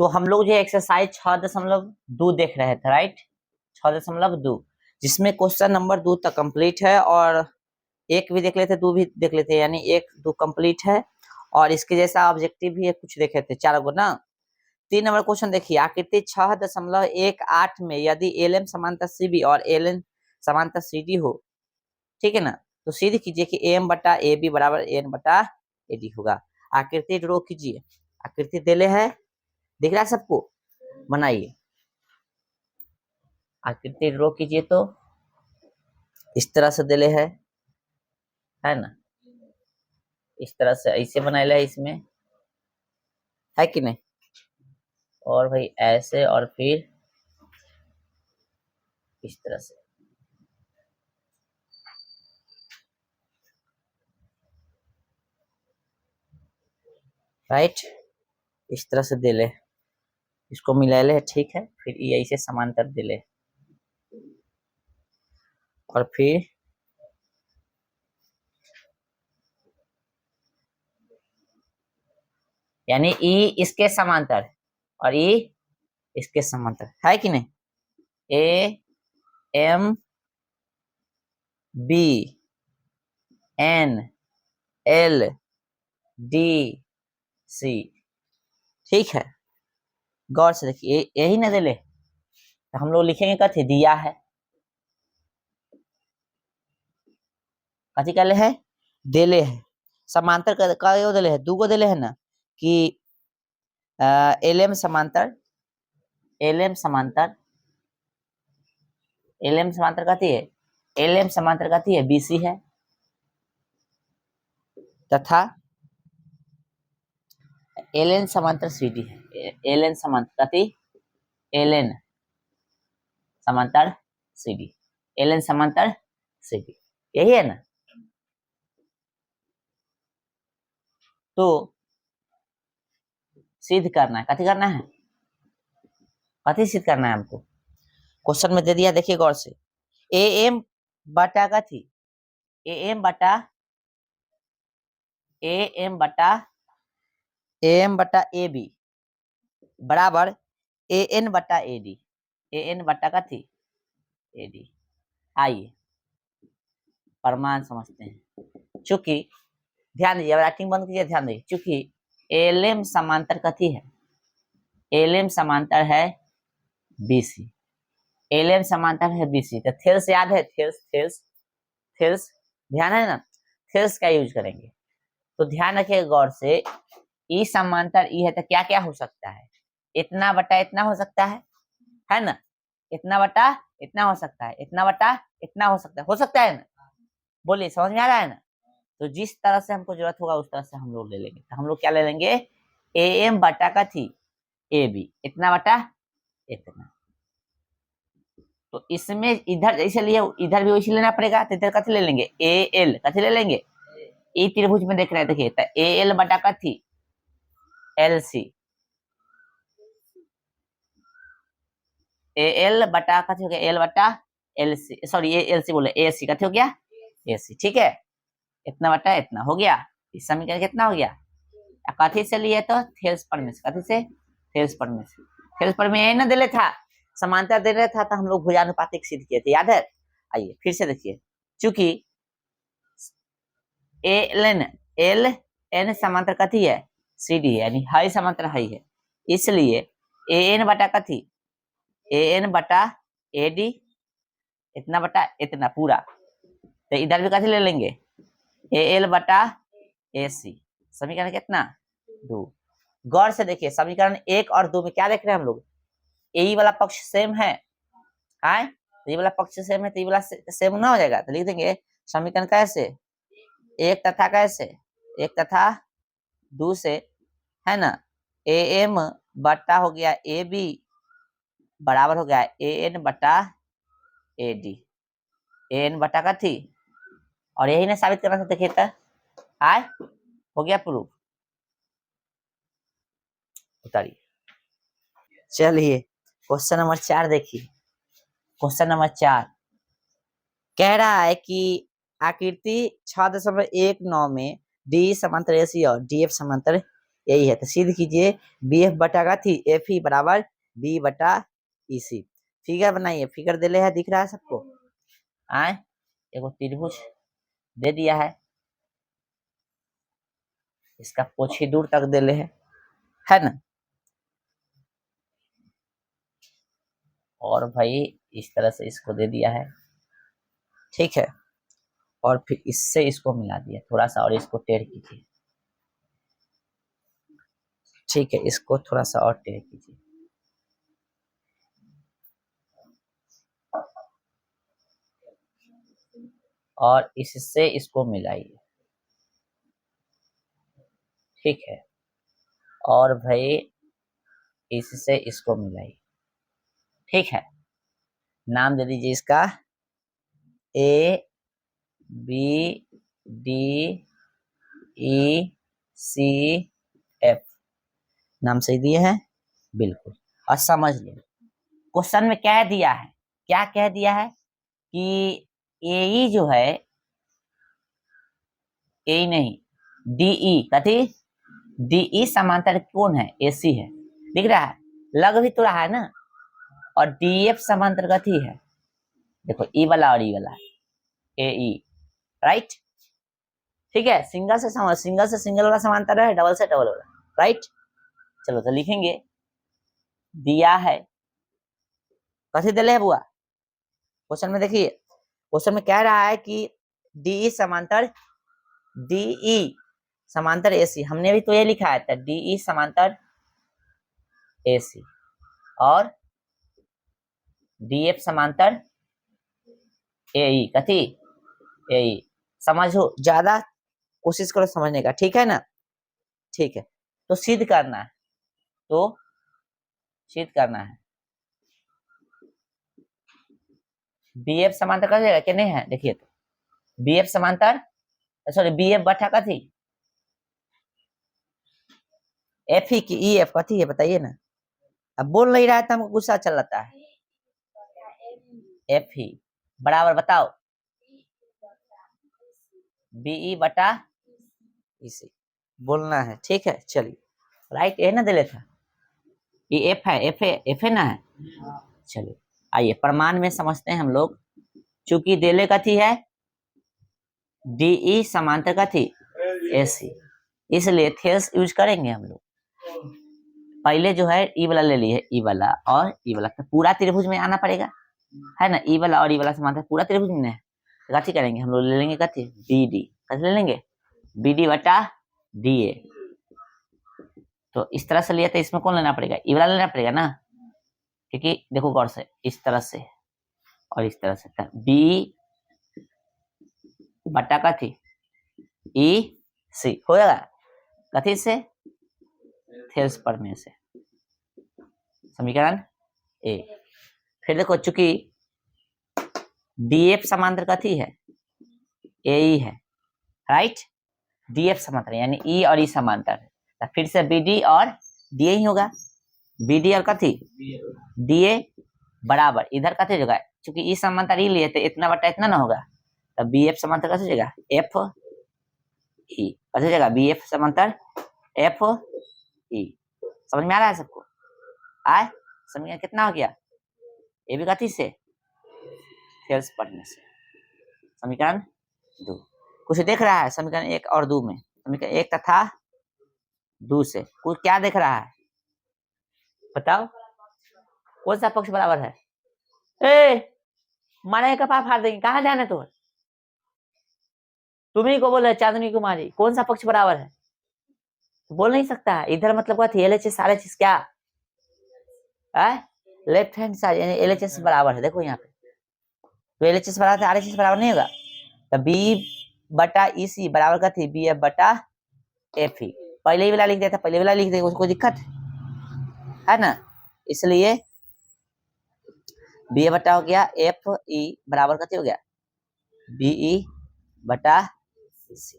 तो हम लोग जो एक्सरसाइज 6.2 देख रहे थे, राइट, 6.2, जिसमें क्वेश्चन नंबर 2 तक कंप्लीट है और एक भी देख लेते, 2 भी देख लेते, यानी 1 2 कंप्लीट है और इसके जैसा ऑब्जेक्टिव भी कुछ देखे थे, 4 गो ना। 3 नंबर क्वेश्चन देखिए, आकृति 6.18 में यदि LM समांतर CB और LN समांतर CD हो, ठीक है ना, तो सिद्ध कीजिए कि AM बटा AB बराबर AN बटा AD होगा। आकृति ड्रॉ कीजिए, आकृति देले है, दिख रहा है सबको, बनाइए, आकृति ड्रॉ कीजिए। तो इस तरह से देले है ना, इस तरह से ऐसे बनाए है, इसमें है कि नहीं, और भाई ऐसे, और फिर इस तरह से, राइट, इस तरह से देले, इसको मिला ले, ठीक है, फिर ये ऐसे समांतर देले, और फिर यानी ई इसके समांतर और ई इसके समांतर, है कि नहीं, AM B N L D C, ठीक है, गौर से देखिए, यही ना देले, तो हम लोग लिखेंगे कथी, दिया है, कथी कहले है, देले है, समांतर का देले है, 2 गो देले है ना, कि LM समांतर, LM समांतर, LM समांतर कथी है, LM समांतर कथी है, BC है, तथा LN समांतर CD है, LN समांतर कथी, LN समांतर CD, LN समांतर CD, यही है ना। तो सिद्ध करना है, कथी करना है, कथी सिद्ध करना है हमको, क्वेश्चन में दे दिया, देखिए गौर से, AM बटा कथी, AM बटा AB बराबर AN बटा AD, AN बटा कथी AD। आइए प्रमाण समझते हैं, चूंकि ध्यान दीजिए, राइटिंग बंद कीजिए, ध्यान दीजिए, चूंकि LM समांतर कथी है, LM समांतर है BC, LM समांतर है BC, तो थेल्स याद है, थेल्स ध्यान है ना, थेल्स का यूज करेंगे। तो ध्यान रखिए गौर से, ई समांतर ई है, तो क्या क्या हो सकता है, इतना बटा इतना हो सकता है ना, इतना बटा इतना हो सकता है, इतना बटा इतना हो सकता है ना, बोलिए, समझ में आ रहा है ना। तो जिस तरह से हमको जरूरत होगा उस तरह से हम लोग ले लेंगे, तो हम लोग क्या ले लेंगे, AM बटा का थी AB, इतना बटा इतना, तो इसमें इधर जैसे लिए इधर भी वैसे लेना पड़ेगा, तो इधर कथी ले लेंगे, AL कथी ले लेंगे, ई त्रिभुज में देख रहे हैं, देखिए, तो AL बटा कथी LC, AL बटा कथी हो गया, L बटा LC, सॉरी ये LC बोले, AC कथी हो गया, AC, ठीक है, इतना बटा इतना हो गया, इस समीकरण कितना हो गया, कथी से लिए, तो थेल्स परमेश, कथी से, थेल्स परमेश, थेल्स परमेश यही ना दे था, समांतर दे रहा था, तो हम लोग भुजानुपातिक सिद्ध किए थे, याद है। आइए फिर से देखिए, चूंकि एल एन समांतर कथी है, CD है, यानी हाई समांतर हाई है, इसलिए AN बटा कथी, AN बटा AD, इतना बटा इतना पूरा, तो इधर भी कथी ले लेंगे, AL बटा AC, समीकरण कितना 2। गौर से देखिए, समीकरण 1 और 2 में क्या देख रहे हैं हम लोग, यही वाला पक्ष सेम है, ये वाला पक्ष सेम है, तो ये वाला सेम ना हो जाएगा, तो लिख देंगे समीकरण कैसे, एक तथा कैसे, एक तथा 2 से, है ना, AM बटा हो गया AB बराबर हो गया AN बटा AD, AN बटा का थी, और यही ना साबित करना था, देखिए तो आए हो गया प्रूफ, उतारिए। चलिए क्वेश्चन नंबर 4 देखिए, क्वेश्चन नंबर 4 कह रहा है कि आकृति 6.19 में D समांतर AC और DF समांतर यही है। तो सिद्ध कीजिए बी एफ बटा का थी एफ ई बराबर बी बटा ई सी। फिगर बनाइए, फिगर दिले है, दिख रहा है सबको? आए एगो त्रिभुज दे दिया है, इसका पोछी दूर तक दिले है ना। और भाई इस तरह से इसको दे दिया है, ठीक है। और फिर इससे इसको मिला दिया थोड़ा सा, और इसको टेढ़ कीजिए, ठीक है। इसको थोड़ा सा और टेढ़ कीजिए, और इससे इसको मिलाइए, ठीक है। और भाई इससे इसको मिलाइए, ठीक है। नाम दे दीजिए इसका A B D E C F. नाम सही दिए हैं बिल्कुल। और समझ लो क्वेश्चन में क्या दिया है, क्या कह दिया है कि ए जो है, ए नहीं डीई कथी, डीई समांतर कौन है, एसी है, दिख रहा है, लग भी तो रहा है ना। और डीएफ समांतर कथी है, देखो ई वाला और ई वाला, ए ई, राइट, ठीक है। सिंगल से सिंगल वाला समांतर है, डबल से डबल वाला, राइट। चलो तो लिखेंगे, दिया है कैसे दिले है बुआ, क्वेश्चन में देखिए, क्वेश्चन में कह रहा है कि डीई समांतर डीई समांतर एसी, हमने भी तो ये लिखा है डीई समांतर एसी, और डीएफ समांतर एई कथी, एई। समझो, ज्यादा कोशिश करो समझने का, ठीक है ना, ठीक है। तो सिद्ध करना है, तो सिद्ध करना है बीएफ समांतर कर देगा कि नहीं है, देखिए तो बीएफ समांतर, सॉरी बीएफ बटा कथी, एफ ही की ई एफ कथी है बताइए ना। अब बोल नहीं रहा है तो हमको गुस्सा चल जाता है। एफ ही बराबर बताओ बीई बटा इसी, बोलना है, ठीक है। चलिए राइट, ये ना दिले था, ये एफ है, एफ है ना है। चलिए आइए प्रमाण में समझते हैं हम लोग। चूंकि दिले कथी है डीई समांतर कथी एसी, इसलिए थेल्स यूज करेंगे हम लोग। पहले जो है ई वाला ले लिए, ई वाला और ई वाला, तो पूरा त्रिभुज में आना पड़ेगा, है ना। ई वाला और ई वाला समांतर पूरा त्रिभुज में है, कथी करेंगे हम लोग, ले लेंगे कथी बी डी, कथी ले लेंगे बी डी बटा डी ए। तो इस तरह से लिया तो इसमें कौन लेना पड़ेगा, ई वाला लेना पड़ेगा ना, क्योंकि देखो गौर से इस तरह से और इस तरह से बी बटा कथी ई सी हो जाएगा, कथी से थेल्स प्रमेय से, समीकरण ए। फिर देखो चूंकि डीएफ समांतर कथी है ए ई है, राइट, डीएफ समांतर यानी ई और ई समांतर है, तो फिर से बीडी और डीए ही होगा, बीडी और कथी डीए बराबर इधर कथी जगह, चूंकि ई समांतर ई लिए तो इतना बटा इतना ना होगा, तो बीएफ समांतर कथी जगह एफ ई, कथी जगह बीएफ समांतर एफ ई। समझ में आ रहा है सबको, आए समझ कितना हो गया, ये भी कथी से थेल्स पढ़ने से। समीकरण 2 कुछ देख रहा है समीकरण 1 और 2 में, समीकरण 1 तथा 2 से कुछ क्या देख रहा है बताओ, कौन सा पक्ष बराबर है, ए मारे कपार फाड़ देंगे, कहाँ जाने तो, तुम्ही को बोले चांदनी कुमारी, कौन सा पक्ष बराबर है, बोल नहीं सकता है। इधर मतलब क्या थी एलएचएस आरएचएस क्या है, लेफ्ट हैंड साइड यानी एलएचएस बराबर है, देखो यहाँ पे तो एलएचएस बराबर है, आरएचएस बराबर नहीं होगा, तो बी बटा ईसी बराबर का थी बी एफ बटा एफ ई। पहले ही वाला लिख दिया था, पहले वाला लिख देगा, उसको दिक्कत है ना, इसलिए बी ए बटा हो गया एफ ई बराबर कथी हो गया बीई बटा सी,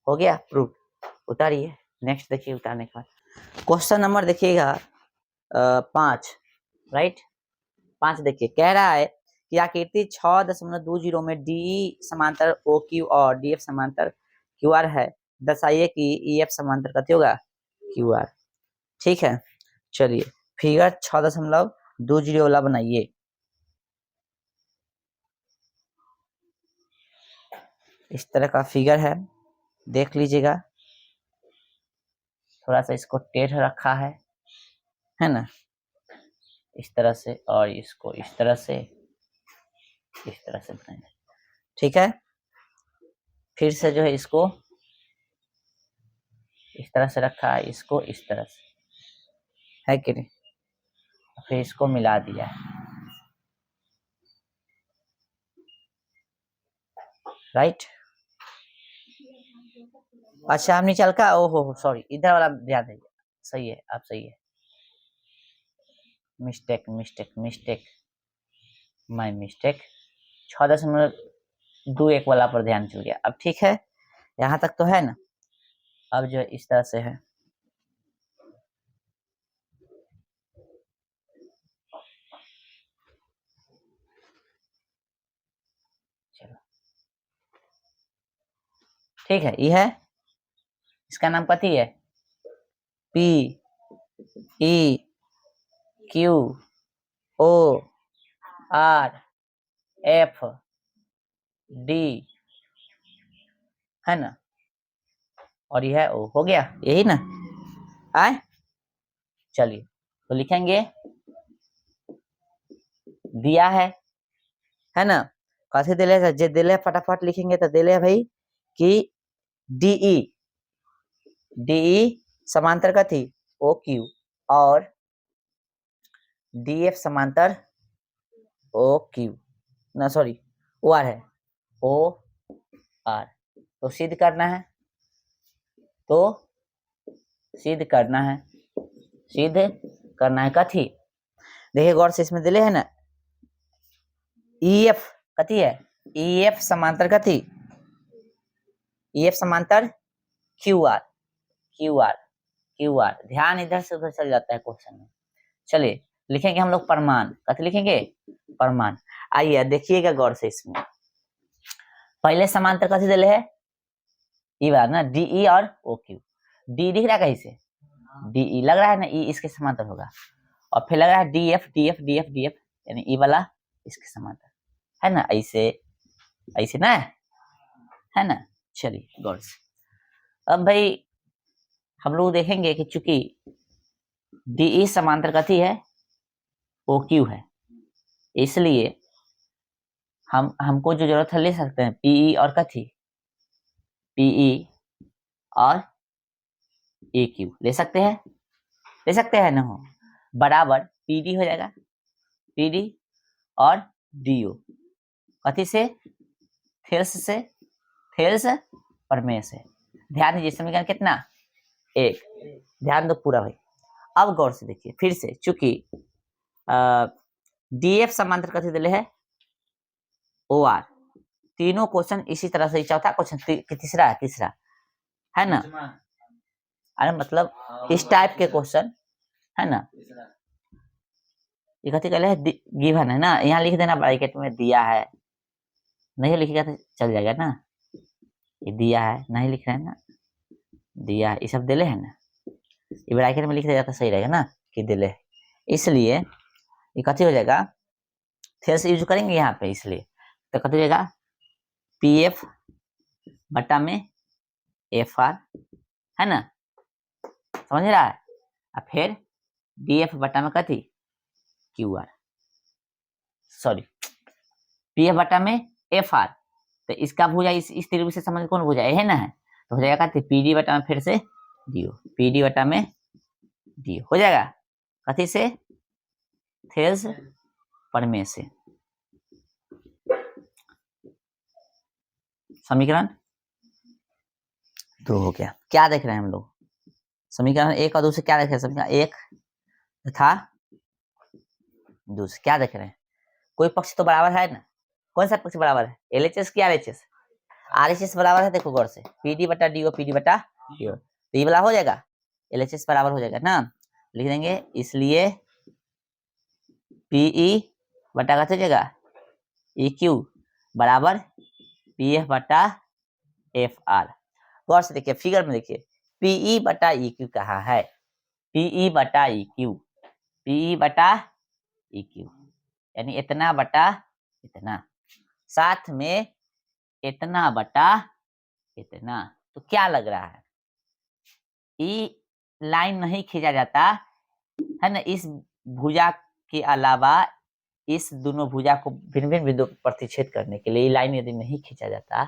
हो गया प्रूफ। उतारिए, नेक्स्ट देखिए उतारने के बाद क्वेश्चन नंबर देखिएगा 5, राइट 5 देखिए, कह रहा है कि आकृति 6.20 में डी समांतर ओ क्यू और डी एफ समांतर क्यू आर है, दर्शाइए कि ई एफ समांतर कथी होगा क्यू आर। ठीक है, चलिए फिगर 6.20 वाला बनाइए। इस तरह का फिगर है, देख लीजिएगा। थोड़ा सा इसको टेढ़ रखा है ना, इस तरह से, और इसको इस तरह से बनाएंगे। ठीक है, फिर से जो है इसको इस तरह से रखा है, इसको इस तरह से, है कि नहीं, फिर इसको मिला दिया है, राइट। अच्छा हम नीचे हल्का, ओहो सॉरी, इधर वाला ध्यान दीजिए। सही है, आप सही है, मिस्टेक माय मिस्टेक। 6.21 वाला पर ध्यान चल गया। अब ठीक है, यहाँ तक तो है ना। अब जो इस तरह से है, चलो ठीक है, ये है, इसका नाम कथी है, P E Q O R F D, है ना, और यह है ओ, हो गया यही ना। आए, चलिए तो लिखेंगे, दिया है ना, कैसे दिले जे दिले, फटाफट लिखेंगे तो दिले भाई कि डीई समांतर कथी ओ क्यू, और डीएफ समांतर ओ क्यू, ना सॉरी ओ आर है, ओ आर। तो सिद्ध करना है, सिद्ध करना है कथी, देखिए गौर से, इसमें दिले है ना, ईएफ कथी है, ईएफ समांतर कथी, ईएफ समांतर क्यू आर, ध्यान इधर से उधर चल जाता है क्वेश्चन में। चलिए लिखेंगे हम लोग प्रमाण, कथी लिखेंगे, प्रमाण। आइए देखिएगा गौर से, इसमें पहले समांतर कथी दिले है, ई बार ना, डीई और ओ क्यू। डी दिख रहा है कहीं से, डीई लग रहा है ना, ई इसके समांतर होगा, और फिर लग रहा है डीएफ, यानी ई वाला इसके समांतर, है ना, ऐसे ना, है ना। चलिए गौर से, अब भाई हम लोग देखेंगे कि चूंकि डीई समांतर कथी है, ओ क्यू है, इसलिए हमको जो जरूरत है ले सकते हैं, पीई और कथी, पीई और ए क्यू ले सकते हैं ना, हो बराबर पीडी हो जाएगा, पीडी और डीओ कथी से, थेल्स प्रमेय से। ध्यान दीजिए, समीकरण कितना, एक, ध्यान दो पूरा भाई। अब गौर से देखिए फिर से, चूंकि डीएफ समांतर कथी दिले है, ओ आर। तीनों क्वेश्चन इसी तरह से, चौथा क्वेश्चन तीसरा है ना, अरे मतलब इस टाइप के क्वेश्चन, है ना, ये कथी कहले है, गिवन है ना, यहाँ लिख देना ब्रैकेट में दिया है, नहीं लिखेगा तो चल जाएगा ना, ये दिया है, नहीं लिख रहे हैं ना, दिया है, ये सब दिले है ना, ये ब्रैकेट में लिख दिया तो सही रहेगा ना कि दिले, इसलिए ये कथी हो जाएगा, थेल्स यूज करेंगे यहाँ पे, इसलिए तो कथी हो जाएगा, पी एफ बटा में एफ आर, है ना, समझ रहा है, और फिर डी एफ बटा में कथी, Q R, sorry P F बटा में एफ आर, तो इसका भुजा इस त्रिभुज से समझ कौन भुजा है ना, है तो हो जाएगा पीडी बटा में फिर से डीओ, पीडी बटा में डी हो जाएगा, कथी से, थेल्स प्रमेय से। समीकरण 2 हो गया। क्या देख रहे हैं हम लोग, समीकरण 1 और 2 से क्या देख रहे हैं, समीकरण 1 तथा 2 से क्या देख रहे हैं, कोई पक्ष तो बराबर है ना, कौन सा पक्ष बराबर है, एलएचएस की आरएचएस, आरएचएस बराबर है, देखो गौर से, पीडी बटा डीओ, पीडी बटा डीओ, तो ये वाला हो जाएगा, एलएचएस बराबर हो जाएगा ना, लिख देंगे, इसलिए पीई बटा का जाएगा ई क्यू बराबर पी एफ बटा एफ आर। गौर से देखिए, फिगर में देखिए, पीई बटा ई क्यू कहाँ है, पीई बटा ई क्यू, पीई बटा ई क्यू, यानी इतना बटा इतना, साथ में इतना बटा इतना। तो क्या लग रहा है, ई लाइन नहीं खींचा जाता है ना, इस भुजा के अलावा इस दोनों भुजा को भिन्न भिन्न बिंदु पर प्रतिच्छेद करने के लिए लाइन यदि नहीं खींचा जाता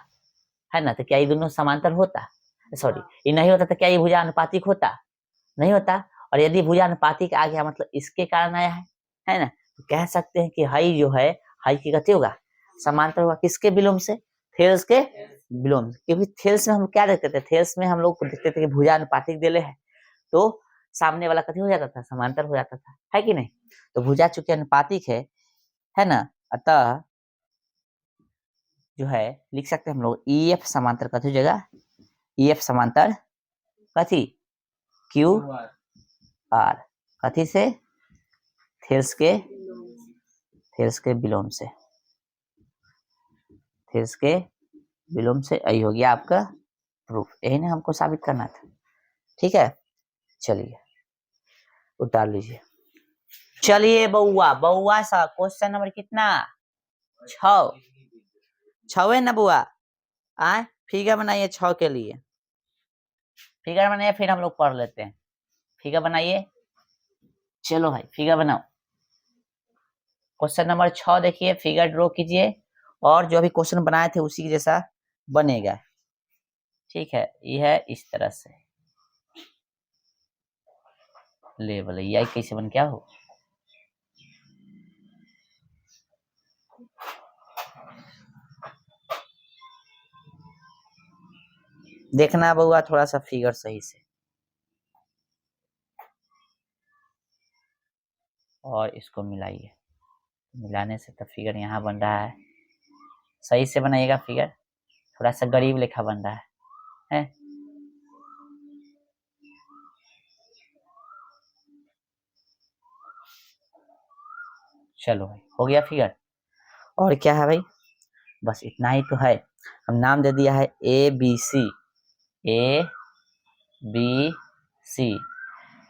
है ना, तो क्या ये दोनों समांतर होता, सॉरी ये नहीं होता, तो क्या ये भुजा अनुपातिक होता, नहीं होता। और यदि भुजा अनुपातिक आ गया मतलब इसके कारण आया है ना, तो कह सकते हैं कि हाई जो है, हाई की गति होगा, समांतर होगा किसके विलोम से, थेल्स के विलोम से। क्योंकि थेल्स में हम क्या देखते थे, थेल्स में हम लोग देखते थे कि भुजा अनुपातिक दिले है, तो सामने वाला कथी हो जाता था, समांतर हो जाता था, है कि नहीं। तो भुजा चूंकि अनुपातिक है ना, अतः जो है लिख सकते हैं हम लोग ई एफ समांतर कथी हो जाएगा, ई एफ समांतर कथी क्यू आर, कथी से, थेल्स के विलोम से, थेल्स के विलोम से। यही हो गया आपका प्रूफ, यही ना हमको साबित करना था, ठीक है। चलिए उतार लीजिए। चलिए बउआ, बउआ सा क्वेश्चन नंबर कितना, 6, 6 है ना बुआ, आए फिगर बनाइए 6 के लिए, फिगर बनाइए, फिर हम लोग पढ़ लेते हैं, फिगर बनाइए। चलो भाई फिगर बनाओ, क्वेश्चन नंबर 6 देखिए, फिगर ड्रॉ कीजिए, और जो अभी क्वेश्चन बनाए थे उसी जैसा बनेगा, ठीक है। यह है इस तरह से लेवल, यही कैसे बन क्या हो, देखना बउआ थोड़ा सा फिगर सही से, और इसको मिलाइए, मिलाने से तो फिगर यहाँ बन रहा है, सही से बनाइएगा फिगर, थोड़ा सा गरीब लेखा बन रहा है। चलो भाई हो गया फिगर, और क्या है भाई, बस इतना ही तो है। हम नाम दे दिया है ए बी सी, ए बी सी,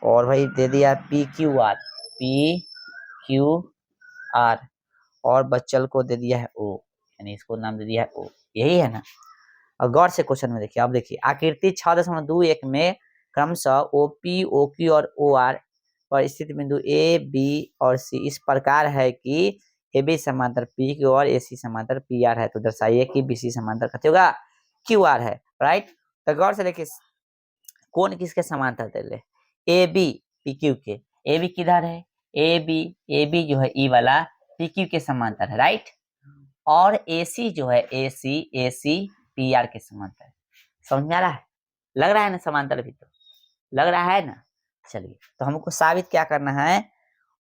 और भाई दे दिया P Q R, P Q R, और बच्चल को दे दिया है ओ, यानी इसको नाम दे दिया है ओ, यही है ना। और गौर से क्वेश्चन में देखिए, अब देखिए आकृति 6.21 में क्रमशः ओ पी ओ क्यू और ओ आर पर स्थित बिंदु ए बी और सी इस प्रकार है कि ए बी समांतर पी क्यू और ए सी समांतर पी आर है, तो दर्शाइए कि बी सी समांतर कथी होगा, क्यू आर है, राइट। तो गौर से देखिए कौन किसके समांतर दे ले, ए बी पी क्यू के, ए बी किधर है, ए बी जो है ई वाला पी क्यू के समांतर है, राइट। और ए सी जो है ए सी पी आर के समांतर, समझ में आ रहा है, लग रहा है ना समांतर भी, तो लग रहा है ना। चलिए तो हमको साबित क्या करना है,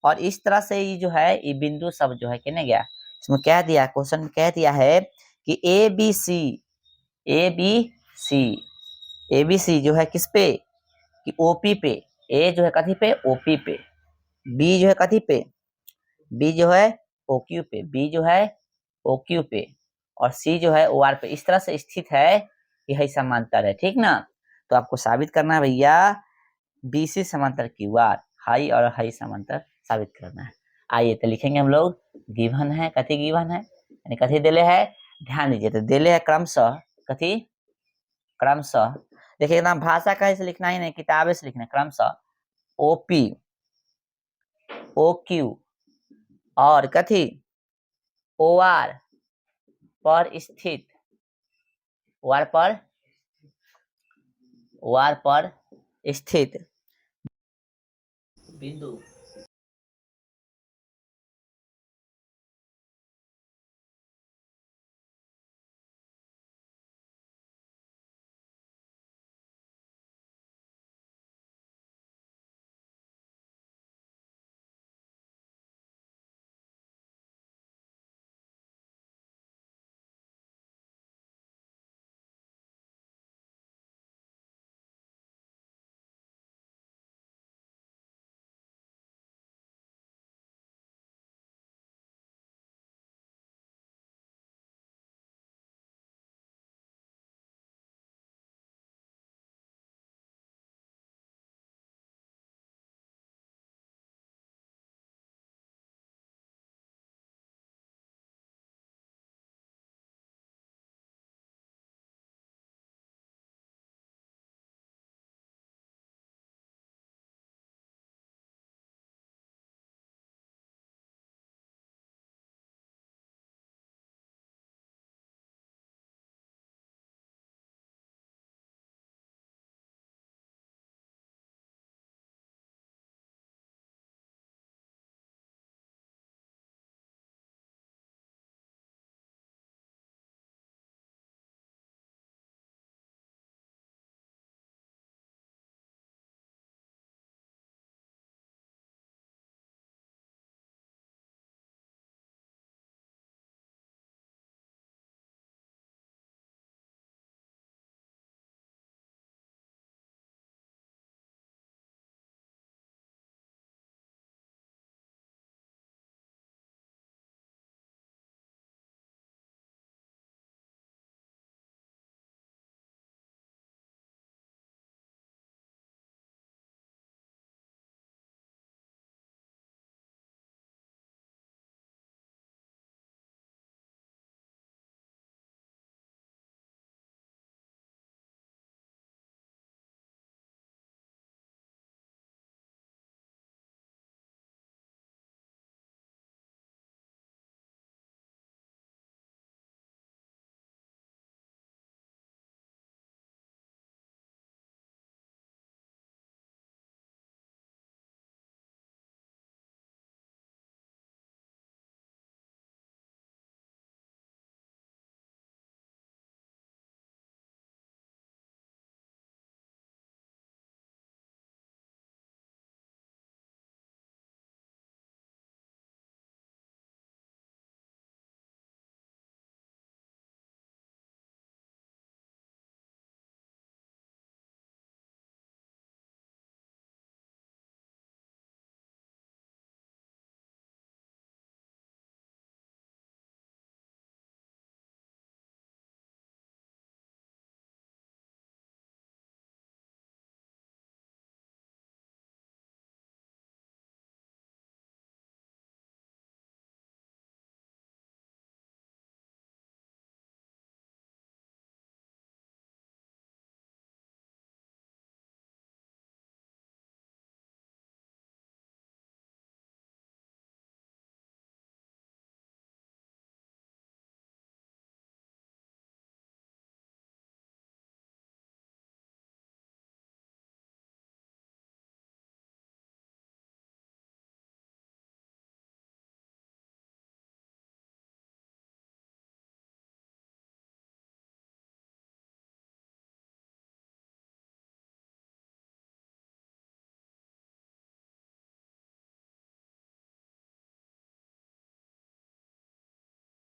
और इस तरह से ये जो है ये बिंदु सब जो है कहने गया, इसमें कह दिया, क्वेश्चन में कह दिया है कि A B C, A B C, A B C जो है किस पे, कि ओपी पे, ए जो है कथी पे, ओपी पे, बी जो है कथी पे, बी जो है ओक्यू पे, बी जो है ओक्यू पे, और सी जो है ओ आर पे, इस तरह से स्थित है, यही समांतर है, ठीक ना। तो आपको साबित करना है भैया बी सी समांतर क्यू आर, हाई और हाई समांतर साबित करना है। आइए तो लिखेंगे हम लोग, गिवन है, कथी गिवन है, यानी कथी दिले है, ध्यान दीजिए, तो दिले है क्रमशः, कथी क्रमशः, देखिए एकदम भाषा कहीं से लिखना ही नहीं, किताबें से लिखना, क्रमशः ओपी ओ क्यू और कथी ओ आर पर स्थित, ओ आर पर स्थित बिंदु